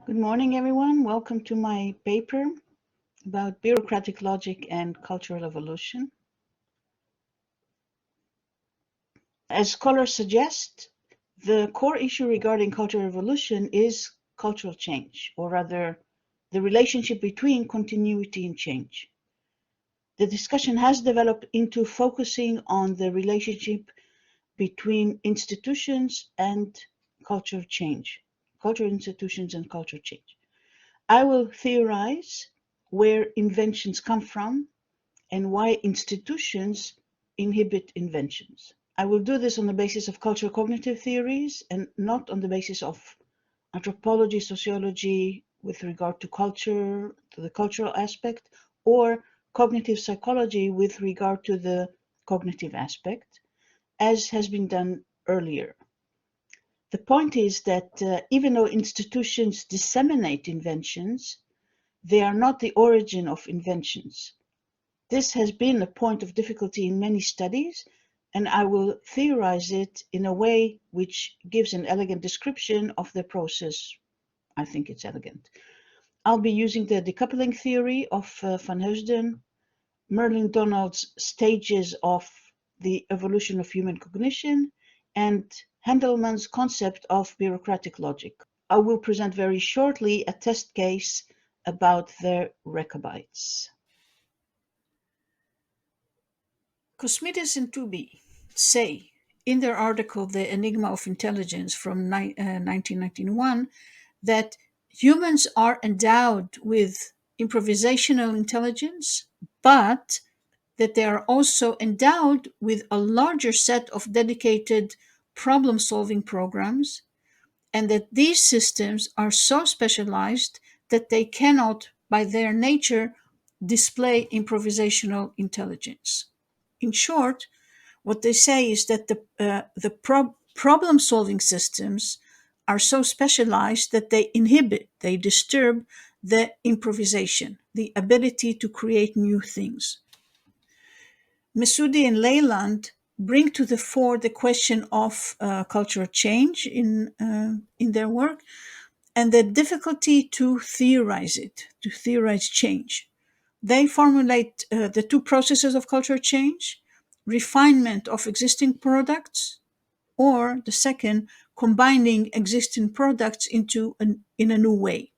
Good morning, everyone. Welcome to my paper about bureaucratic logic and cultural evolution. As scholars suggest, the core issue regarding cultural evolution is cultural change, or rather, the relationship between continuity and change. The discussion has developed into focusing on the relationship between institutions and cultural change, cultural institutions and cultural change. I will theorize where inventions come from and why institutions inhibit inventions. I will do this on the basis of cultural cognitive theories and not on the basis of anthropology, sociology with regard to culture, to the cultural aspect, or cognitive psychology with regard to the cognitive aspect, as has been done earlier. The point is that even though institutions disseminate inventions, they are not the origin of inventions. This has been a point of difficulty in many studies, and I will theorize it in a way which gives an elegant description of the process. I think it's elegant. I'll be using the decoupling theory of Van Heusden, Merlin Donald's stages of the evolution of human cognition, and Handelman's concept of bureaucratic logic. I will present very shortly a test case about the Rechabites. Cosmides and Tooby say in their article The Enigma of Intelligence from 1991 that humans are endowed with improvisational intelligence, but that they are also endowed with a larger set of dedicated problem solving programs, and that these systems are so specialized that they cannot, by their nature, display improvisational intelligence. In short, what they say is that the problem solving systems are so specialized that they inhibit, they disturb the improvisation, the ability to create new things. Messoudi and Leyland bring to the fore the question of cultural change in their work and the difficulty to theorize it, to theorize change. They formulate the two processes of cultural change: refinement of existing products, or the second, combining existing products in a new way.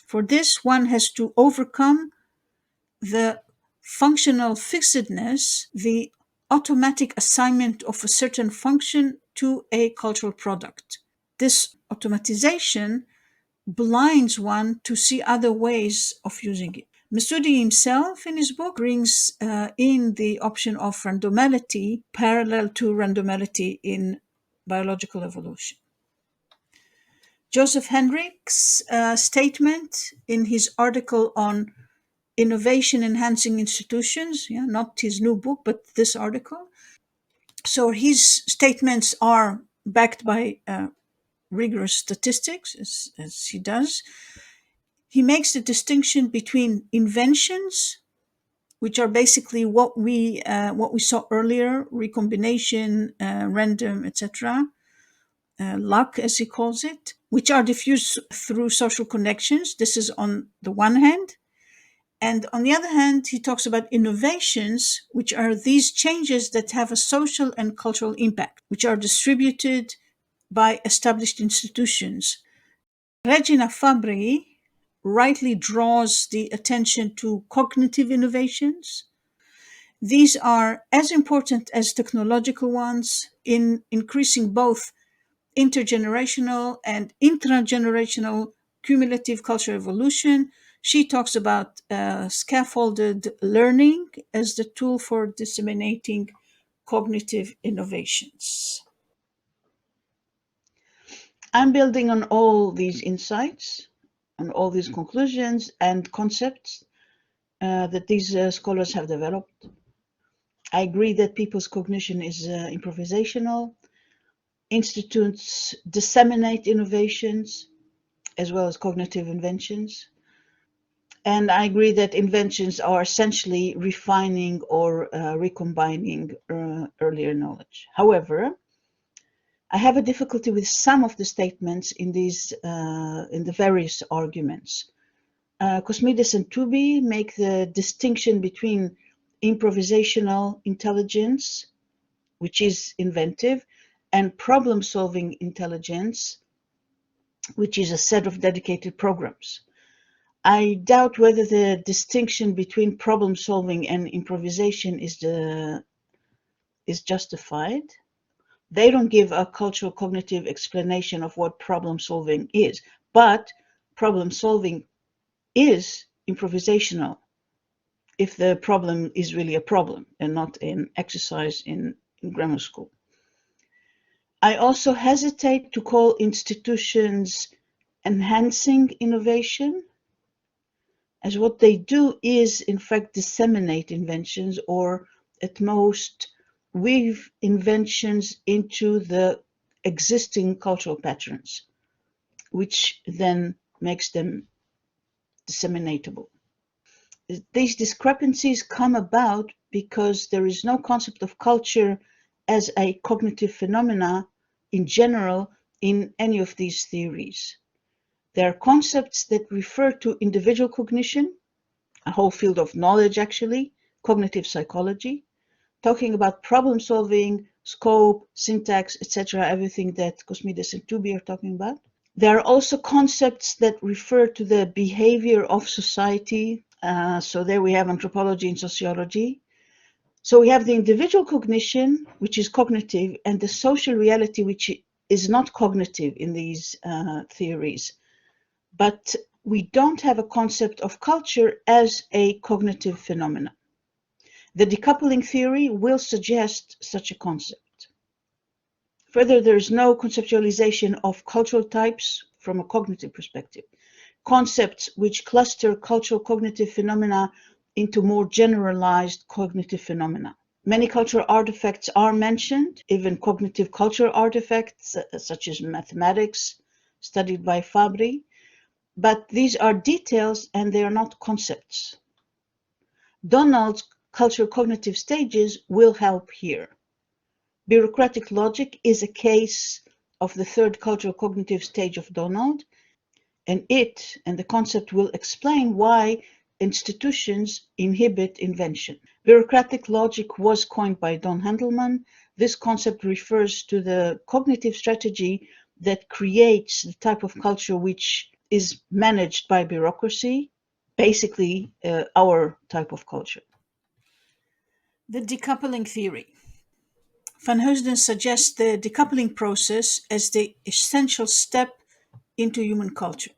For this, one has to overcome the functional fixedness, the automatic assignment of a certain function to a cultural product. This automatization blinds one to see other ways of using it. Messoudi himself, in his book, brings in the option of randomality parallel to randomality in biological evolution. Joseph Henrich's statement in his article on innovation enhancing institutions, not his new book, but this article. So his statements are backed by rigorous statistics, as he does. He makes the distinction between inventions, which are basically what we saw earlier: recombination, random, etc., luck, as he calls it, which are diffused through social connections. This is on the one hand. And on the other hand, he talks about innovations, which are these changes that have a social and cultural impact, which are distributed by established institutions. Regina Fabri rightly draws the attention to cognitive innovations. These are as important as technological ones in increasing both intergenerational and intragenerational cumulative cultural evolution. She talks about scaffolded learning as the tool for disseminating cognitive innovations. I'm building on all these insights, on all these conclusions and concepts that these scholars have developed. I agree that people's cognition is improvisational. Institutes disseminate innovations as well as cognitive inventions. And I agree that inventions are essentially refining or recombining earlier knowledge. However, I have a difficulty with some of the statements in the various arguments. Cosmides and Tooby make the distinction between improvisational intelligence, which is inventive, and problem-solving intelligence, which is a set of dedicated programs. I doubt whether the distinction between problem-solving and improvisation is justified. They don't give a cultural cognitive explanation of what problem-solving is, but problem-solving is improvisational if the problem is really a problem and not an exercise in grammar school. I also hesitate to call institutions enhancing innovation, as what they do is, in fact, disseminate inventions, or at most weave inventions into the existing cultural patterns, which then makes them disseminatable. These discrepancies come about because there is no concept of culture as a cognitive phenomena in general in any of these theories. There are concepts that refer to individual cognition, a whole field of knowledge actually, cognitive psychology, talking about problem solving, scope, syntax, etc., everything that Cosmides and Tooby are talking about. There are also concepts that refer to the behavior of society. So there we have anthropology and sociology. So we have the individual cognition, which is cognitive, and the social reality, which is not cognitive in these theories. But we don't have a concept of culture as a cognitive phenomenon. The decoupling theory will suggest such a concept. Further, there is no conceptualization of cultural types from a cognitive perspective. Concepts which cluster cultural cognitive phenomena into more generalized cognitive phenomena. Many cultural artifacts are mentioned, even cognitive cultural artifacts, such as mathematics, studied by Fabri, but these are details and they are not concepts. Donald's cultural cognitive stages will help here. Bureaucratic logic is a case of the third cultural cognitive stage of Donald, and it and the concept will explain why institutions inhibit invention. Bureaucratic logic was coined by Don Handelman. This concept refers to the cognitive strategy that creates the type of culture which is managed by bureaucracy, basically our type of culture. The decoupling theory. Van Heusden suggests the decoupling process as the essential step into human culture.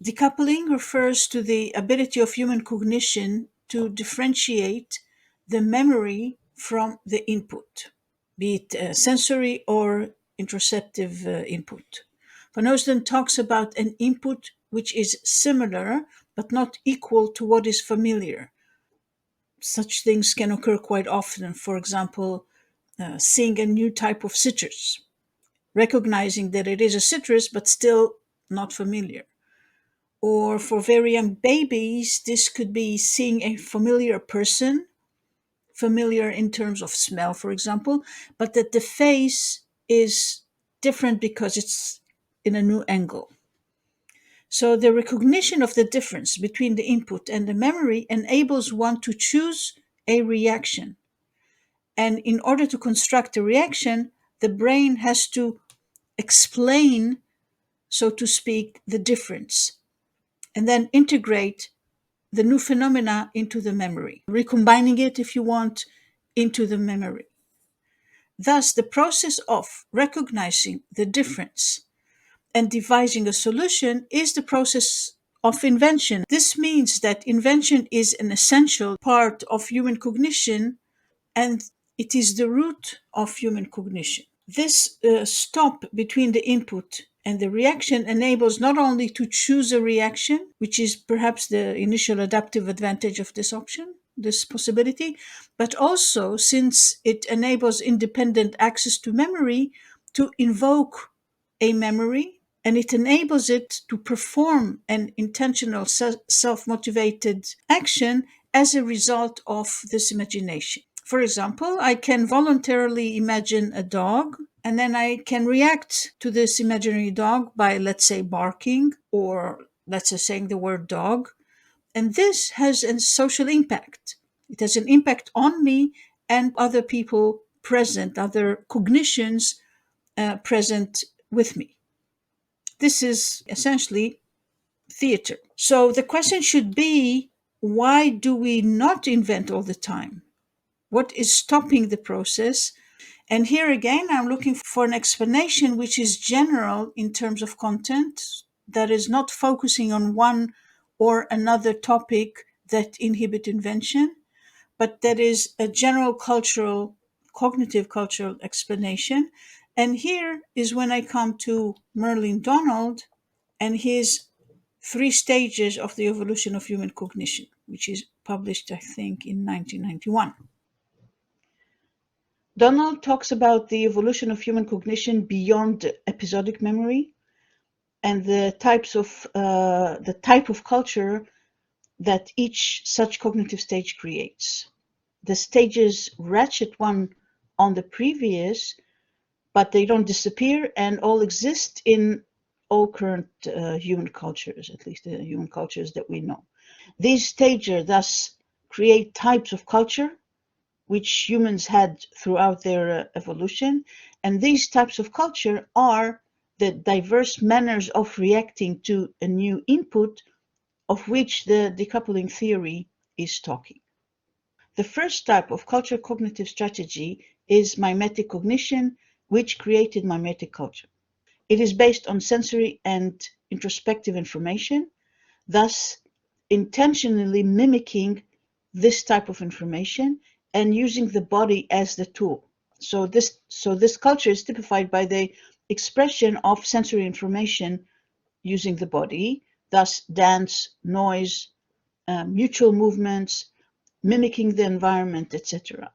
Decoupling refers to the ability of human cognition to differentiate the memory from the input, be it sensory or interoceptive input. Van Heusden talks about an input which is similar but not equal to what is familiar. Such things can occur quite often. For example, seeing a new type of citrus, recognizing that it is a citrus but still not familiar. Or for very young babies, this could be seeing a familiar person, familiar in terms of smell, for example, but that the face is different because it's in a new angle. So the recognition of the difference between the input and the memory enables one to choose a reaction. And in order to construct a reaction, the brain has to explain, so to speak, the difference, and then integrate the new phenomena into the memory, recombining it, if you want, into the memory. Thus, the process of recognizing the difference and devising a solution is the process of invention. This means that invention is an essential part of human cognition, and it is the root of human cognition. This stop between the input and the reaction enables not only to choose a reaction, which is perhaps the initial adaptive advantage of this option, this possibility, but also, since it enables independent access to memory, to invoke a memory, and it enables it to perform an intentional self-motivated action as a result of this imagination. For example, I can voluntarily imagine a dog And then I can react to this imaginary dog by, let's say, barking, or let's say saying the word dog. And this has a social impact. It has an impact on me and other people present, other cognitions present with me. This is essentially theater. So the question should be, why do we not invent all the time? What is stopping the process? And here again, I'm looking for an explanation which is general in terms of content, that is not focusing on one or another topic that inhibit invention, but that is a general cultural, cognitive cultural explanation. And here is when I come to Merlin Donald and his three stages of the evolution of human cognition, which is published, I think, in 1991. Donald talks about the evolution of human cognition beyond episodic memory and the type of culture that each such cognitive stage creates. The stages ratchet one on the previous, but they don't disappear and all exist in all current human cultures, at least the human cultures that we know. These stages thus create types of culture which humans had throughout their evolution, and these types of culture are the diverse manners of reacting to a new input, of which the decoupling theory is talking. The first type of culture cognitive strategy is mimetic cognition, which created mimetic culture. It is based on sensory and introspective information, thus intentionally mimicking this type of information and using the body as the tool. So this culture is typified by the expression of sensory information using the body, thus dance, noise, mutual movements, mimicking the environment, etc.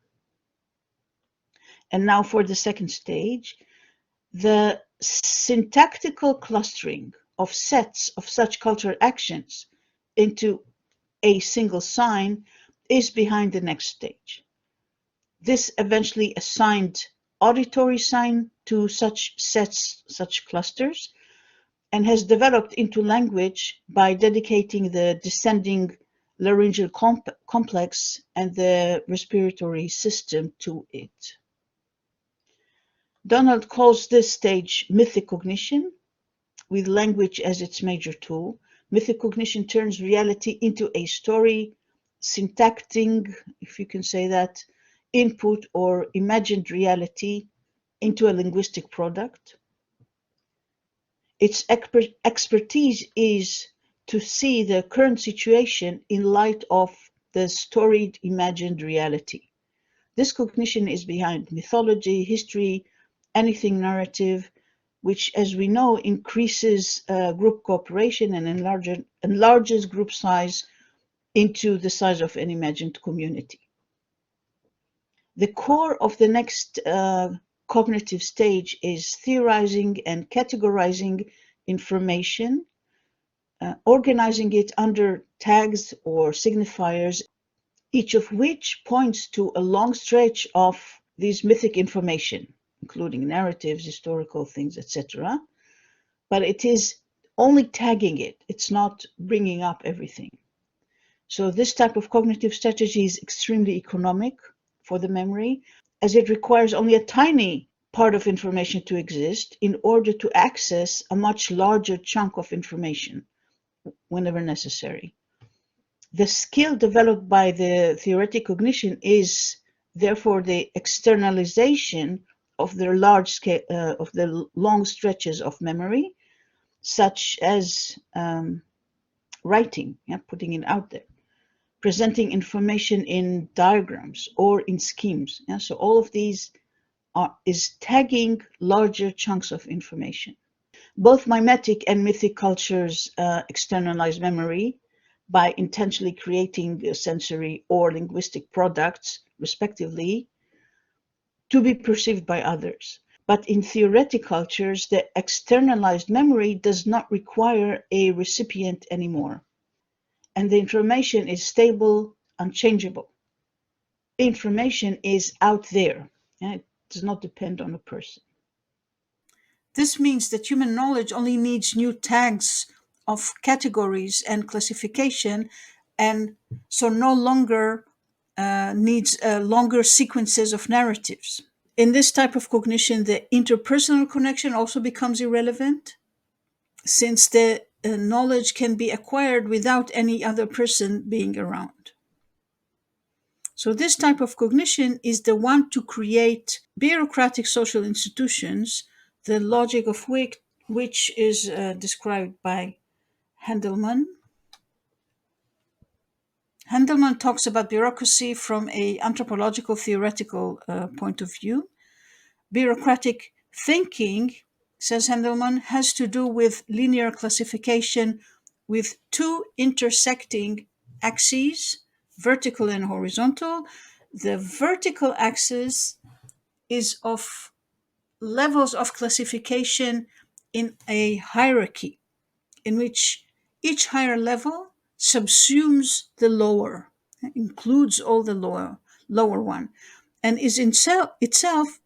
And now for the second stage, the syntactical clustering of sets of such cultural actions into a single sign is behind the next stage. This eventually assigned auditory sign to such sets, such clusters, and has developed into language by dedicating the descending laryngeal complex and the respiratory system to it. Donald calls this stage mythic cognition, with language as its major tool. Mythic cognition turns reality into a story, syntacting, if you can say that, input or imagined reality into a linguistic product. Its expertise is to see the current situation in light of the storied imagined reality. This cognition is behind mythology, history, anything narrative, which, as we know, increases group cooperation and enlarges group size into the size of an imagined community. The core of the next cognitive stage is theorizing and categorizing information, organizing it under tags or signifiers, each of which points to a long stretch of these mythic information, including narratives, historical things, etc. But it is only tagging it. It's not bringing up everything. So this type of cognitive strategy is extremely economic for the memory, as it requires only a tiny part of information to exist in order to access a much larger chunk of information whenever necessary. The skill developed by the theoretic cognition is therefore the externalization of the large scale of the long stretches of memory, such as writing, putting it out there, presenting information in diagrams or in schemes. So all of these is tagging larger chunks of information. Both mimetic and mythic cultures externalize memory by intentionally creating sensory or linguistic products, respectively, to be perceived by others. But in theoretic cultures, the externalized memory does not require a recipient anymore, and the information is stable, unchangeable. Information is out there, and it does not depend on a person. This means that human knowledge only needs new tags of categories and classification, and so no longer needs longer sequences of narratives. In this type of cognition, the interpersonal connection also becomes irrelevant, since the knowledge can be acquired without any other person being around. So, this type of cognition is the one to create bureaucratic social institutions, the logic of which is described by Handelman. Handelman talks about bureaucracy from a anthropological theoretical point of view. Bureaucratic thinking, says Handelman, has to do with linear classification with two intersecting axes, vertical and horizontal. The vertical axis is of levels of classification in a hierarchy, in which each higher level subsumes the lower, includes all the lower one, and is itself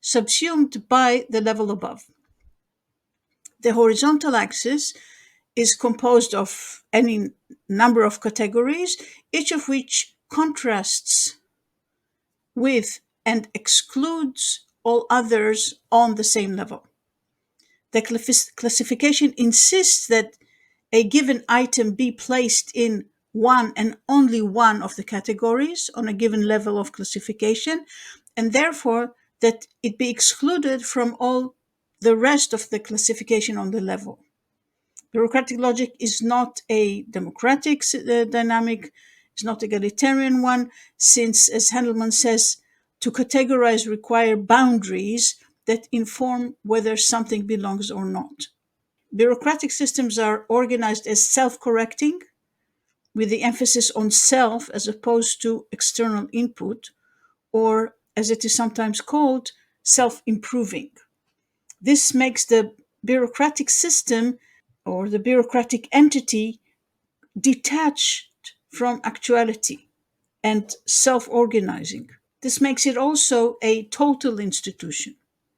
subsumed by the level above. The horizontal axis is composed of any number of categories, each of which contrasts with and excludes all others on the same level. The classification insists that a given item be placed in one and only one of the categories on a given level of classification, and therefore that it be excluded from all the rest of the classification on the level. Bureaucratic logic is not a democratic dynamic, it's not egalitarian one, since, as Handelman says, to categorize require boundaries that inform whether something belongs or not. Bureaucratic systems are organized as self-correcting, with the emphasis on self as opposed to external input, or as it is sometimes called, self-improving. This makes the bureaucratic system or the bureaucratic entity detached from actuality and self-organizing. This makes it also a total institution.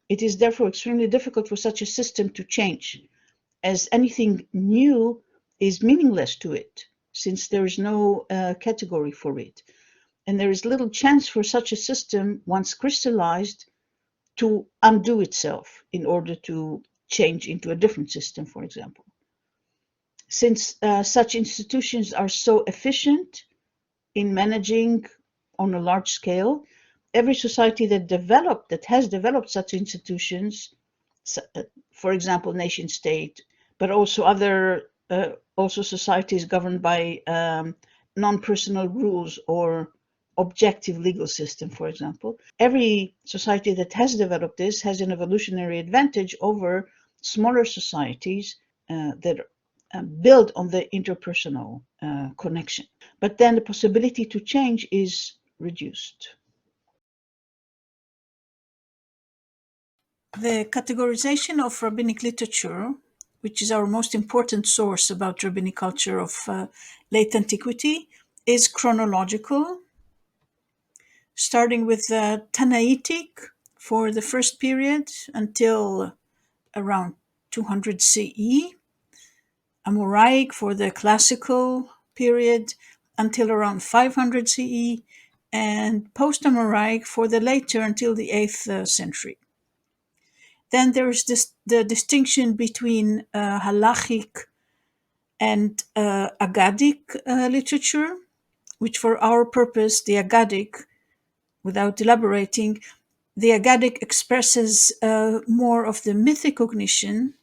It is therefore extremely difficult for such a system to change, as anything new is meaningless to it, since there is no category for it. And there is little chance for such a system, once crystallized, to undo itself in order to change into a different system, for example. Since such institutions are so efficient in managing on a large scale, every society that has developed such institutions, for example, nation state, but also also societies governed by non-personal rules or objective legal system, for example. Every society that has developed this has an evolutionary advantage over smaller societies that build on the interpersonal connection. But then the possibility to change is reduced. The categorization of rabbinic literature, which is our most important source about rabbinic culture of late antiquity, is chronological, starting with Tanaitic for the first period until around 200 CE, Amoraic for the classical period until around 500 CE, and post-Amoraic for the later until the 8th century. Then there is the distinction between halachic and Aggadic literature, which for our purpose, the Aggadic, without elaborating, the Aggadic expresses more of the mythic cognition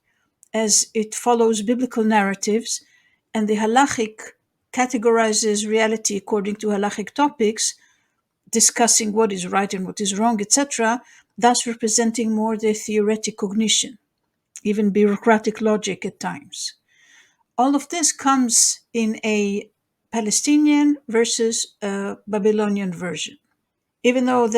as it follows biblical narratives, and the halachic categorizes reality according to halachic topics, discussing what is right and what is wrong, etc., thus representing more the theoretic cognition, even bureaucratic logic at times. All of this comes in a Palestinian versus a Babylonian version. Even though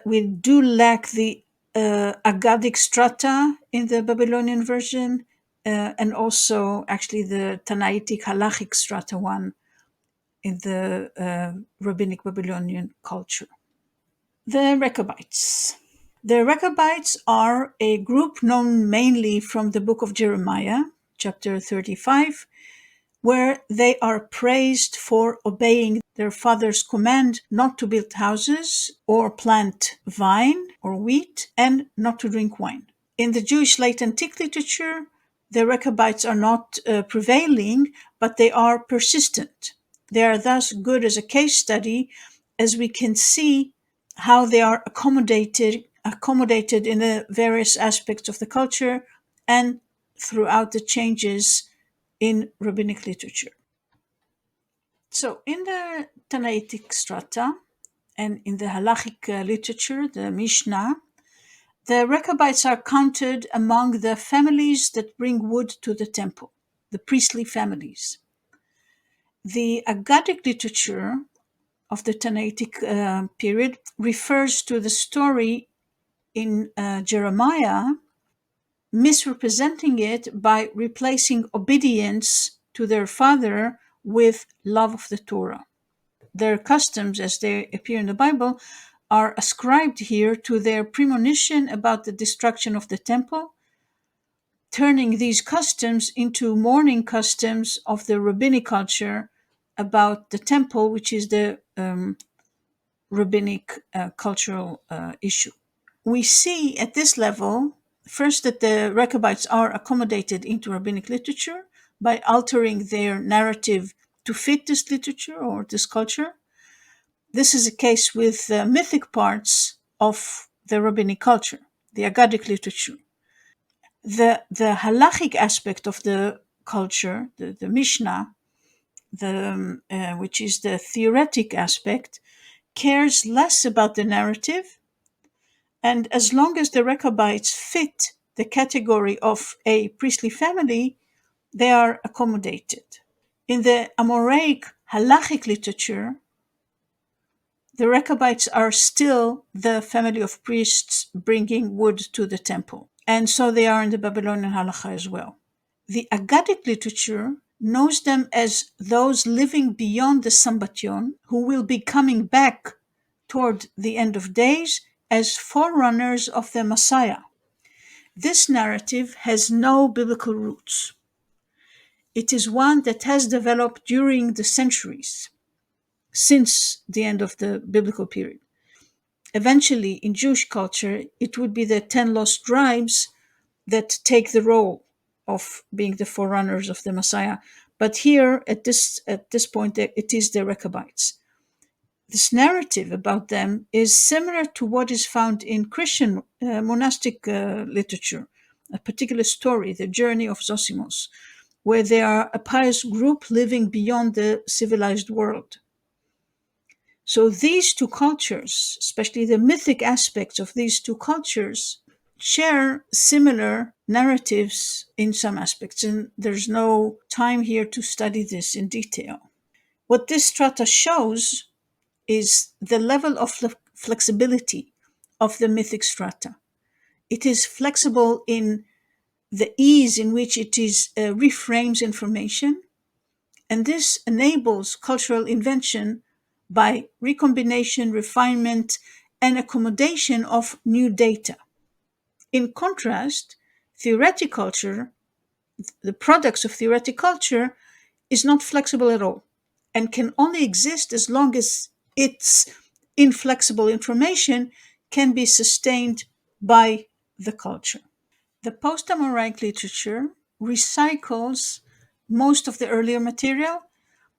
we do lack the Aggadic strata in the Babylonian version, and also actually the Tanaitic halachic strata one in the rabbinic Babylonian culture. The Rechabites. The Rechabites are a group known mainly from the book of Jeremiah, chapter 35, where they are praised for obeying their father's command not to build houses or plant vine or wheat and not to drink wine. In the Jewish late antique literature, the Rechabites are not prevailing, but they are persistent. They are thus good as a case study, as we can see how they are accommodated in the various aspects of the culture and throughout the changes in rabbinic literature. So, in the Tanaitic strata and in the halachic literature, the Mishnah, the Rechabites are counted among the families that bring wood to the temple, the priestly families. The Aggadic literature of the Tanaitic period refers to the story in Jeremiah, misrepresenting it by replacing obedience to their father with love of the Torah. Their customs, as they appear in the Bible, are ascribed here to their premonition about the destruction of the temple, turning these customs into mourning customs of the rabbinic culture about the temple, which is the rabbinic cultural issue. We see at this level, first, that the Rechabites are accommodated into rabbinic literature by altering their narrative to fit this literature or this culture. This is a case with the mythic parts of the rabbinic culture, the Aggadic literature. The halachic aspect of the culture, the Mishnah, which is the theoretic aspect, cares less about the narrative, and as long as the Rechabites fit the category of a priestly family, they are accommodated. In the Amoraic halachic literature, the Rechabites are still the family of priests bringing wood to the temple, and so they are in the Babylonian halacha as well. The Aggadic literature knows them as those living beyond the Sambatyon, who will be coming back toward the end of days as forerunners of the Messiah. This narrative has no biblical roots. It is one that has developed during the centuries, since the end of the biblical period. Eventually, in Jewish culture, it would be the 10 lost tribes that take the role of being the forerunners of the Messiah. But here, at this point, it is the Rechabites. This narrative about them is similar to what is found in Christian monastic literature, a particular story, the journey of Zosimos, where they are a pious group living beyond the civilized world. So these two cultures, especially the mythic aspects of these two cultures, share similar narratives in some aspects, and there's no time here to study this in detail. What this strata shows is the level of flexibility of the mythic strata. It is flexible in the ease in which it reframes information, and this enables cultural invention by recombination, refinement, and accommodation of new data. In contrast, theoretic culture, the products of theoretic culture, is not flexible at all and can only exist as long as its inflexible information can be sustained by the culture. The post-Amoraic literature recycles most of the earlier material,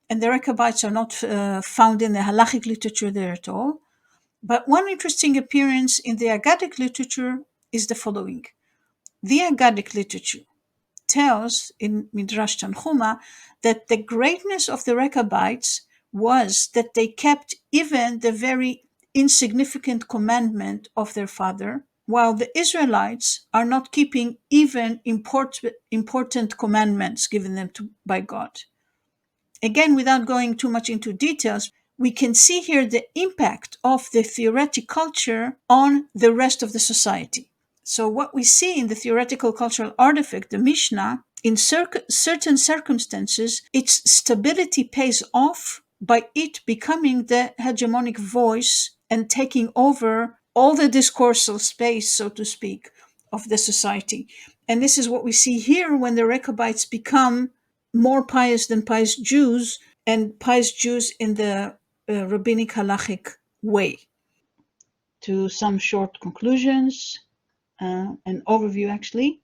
and the Rechabites are not found in the halachic literature there at all. But one interesting appearance in the Aggadic literature is the following. The Aggadic literature tells in Midrash Tanchuma that the greatness of the Rechabites was that they kept even the very insignificant commandment of their father, while the Israelites are not keeping even important commandments given them by God. Again, without going too much into details, we can see here the impact of the theoretic culture on the rest of the society. So what we see in the theoretical cultural artifact, the Mishnah, in certain circumstances, its stability pays off by it becoming the hegemonic voice and taking over all the discursive space, so to speak, of the society. And this is what we see here when the Rechabites become more pious than pious Jews, and pious Jews in the rabbinic halachic way. To some short conclusions, an overview actually.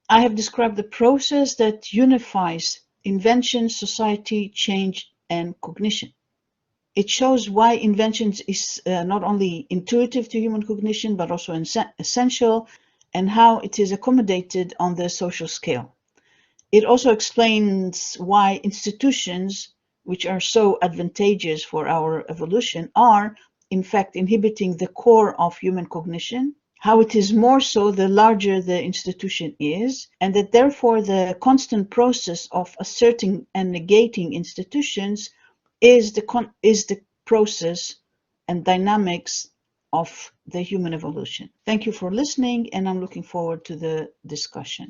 I have described the process that unifies invention, society, change, and cognition. It shows why invention is not only intuitive to human cognition, but also essential, and how it is accommodated on the social scale. It also explains why institutions, which are so advantageous for our evolution, are in fact inhibiting the core of human cognition, how it is more so the larger the institution is, and that therefore the constant process of asserting and negating institutions is the process and dynamics of the human evolution. Thank you for listening, and I'm looking forward to the discussion.